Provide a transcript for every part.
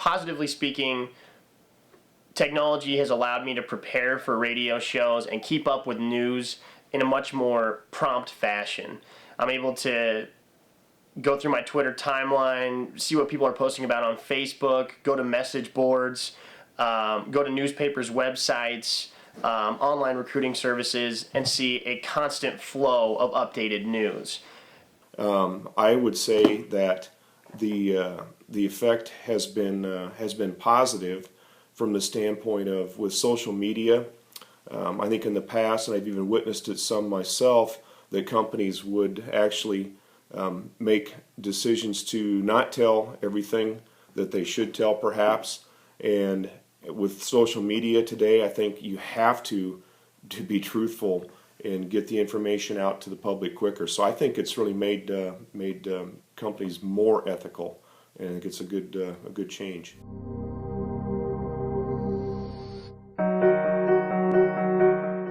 positively speaking, technology has allowed me to prepare for radio shows and keep up with news in a much more prompt fashion. I'm able to go through my Twitter timeline, see what people are posting about on Facebook, go to message boards, go to newspapers' websites, online recruiting services, and see a constant flow of updated news. I would say that the effect has been positive from the standpoint of with social media. I think in the past, and I've even witnessed it some myself, that companies would actually make decisions to not tell everything that they should tell, perhaps. And with social media today, I think you have to be truthful and get the information out to the public quicker. So I think it's really made companies more ethical, and I think it's a good change.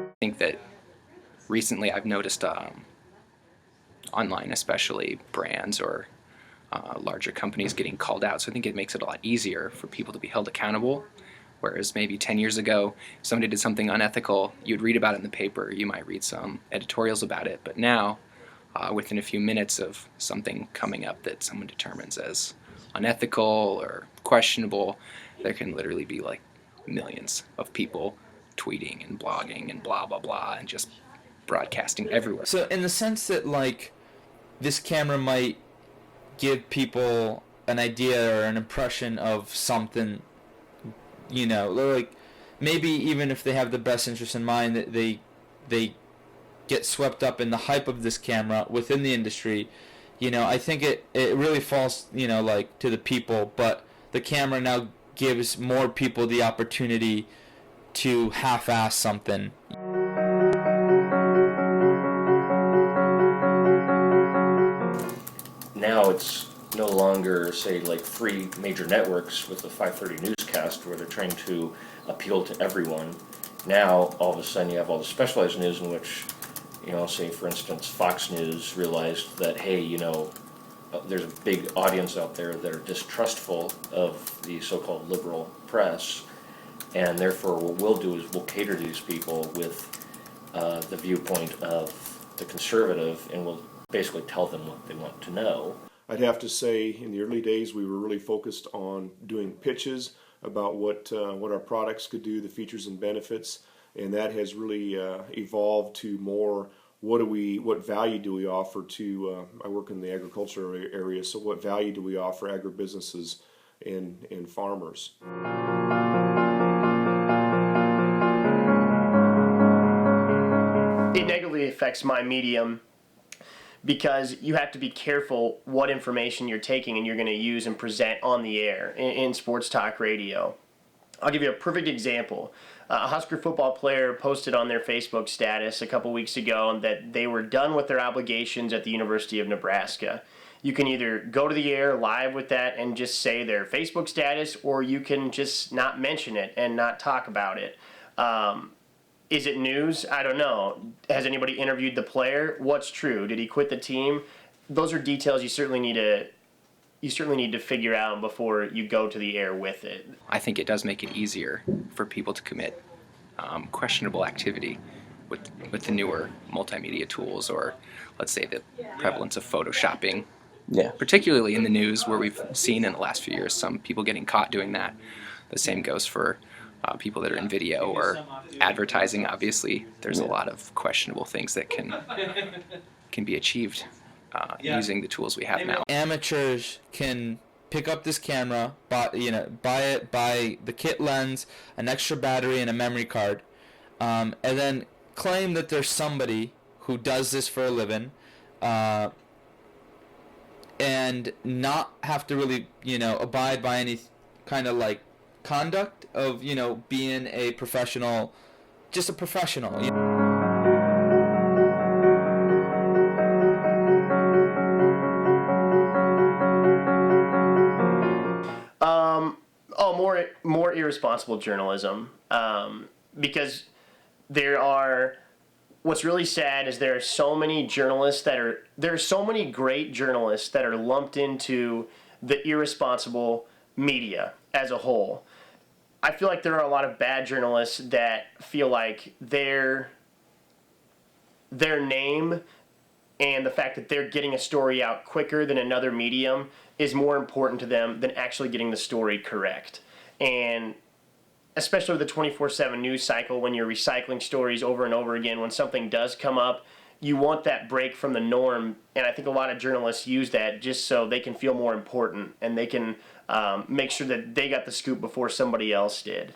I think that recently I've noticed online, especially brands or larger companies getting called out. So I think it makes it a lot easier for people to be held accountable. Whereas maybe 10 years ago, if somebody did something unethical, you'd read about it in the paper, you might read some editorials about it. But now, within a few minutes of something coming up that someone determines as unethical or questionable, there can literally be like millions of people tweeting and blogging and blah, blah, blah, and just broadcasting everywhere. So in the sense that, like, this camera might give people an idea or an impression of something, you know, like maybe even if they have the best interest in mind, that they get swept up in the hype of this camera within the industry, you know, I think it really falls, you know, like to the people, but the camera now gives more people the opportunity to half-ass something. Now it's no longer, say, like 3 major networks with the 5:30 newscast where they're trying to appeal to everyone. Now, all of a sudden, you have all the specialized news in which, you know, say, for instance, Fox News realized that, hey, you know, there's a big audience out there that are distrustful of the so-called liberal press, and therefore what we'll do is we'll cater to these people with the viewpoint of the conservative, and we'll basically tell them what they want to know. I'd have to say in the early days we were really focused on doing pitches about what our products could do, the features and benefits, and that has really evolved to more what value do we offer to, I work in the agriculture area, so what value do we offer agribusinesses and farmers? It negatively affects my medium because you have to be careful what information you're taking and you're going to use and present on the air in sports talk radio. I'll give you a perfect example. A Husker football player posted on their Facebook status a couple weeks ago that they were done with their obligations at the University of Nebraska. You can either go to the air live with that and just say their Facebook status, or you can just not mention it and not talk about it. Is it news? I don't know. Has anybody interviewed the player? What's true? Did he quit the team? Those are details you certainly need to figure out before you go to the air with it. I think it does make it easier for people to commit questionable activity with the newer multimedia tools, or let's say the prevalence of photoshopping. Yeah. Particularly in the news, where we've seen in the last few years some people getting caught doing that. The same goes for people that are in video or advertising. Obviously, there's a lot of questionable things that can be achieved using the tools we have now. Amateurs can pick up this camera, buy the kit lens, an extra battery, and a memory card, and then claim that there's somebody who does this for a living, and not have to really, abide by any kind of like conduct of, being a professional, just a professional. More irresponsible journalism, because what's really sad is there are so many great journalists that are lumped into the irresponsible media. as a whole. I feel like there are a lot of bad journalists that feel like their name and the fact that they're getting a story out quicker than another medium is more important to them than actually getting the story correct. And especially with the 24/7 news cycle, when you're recycling stories over and over again, when something does come up, you want that break from the norm. And I think a lot of journalists use that just so they can feel more important and they can make sure that they got the scoop before somebody else did.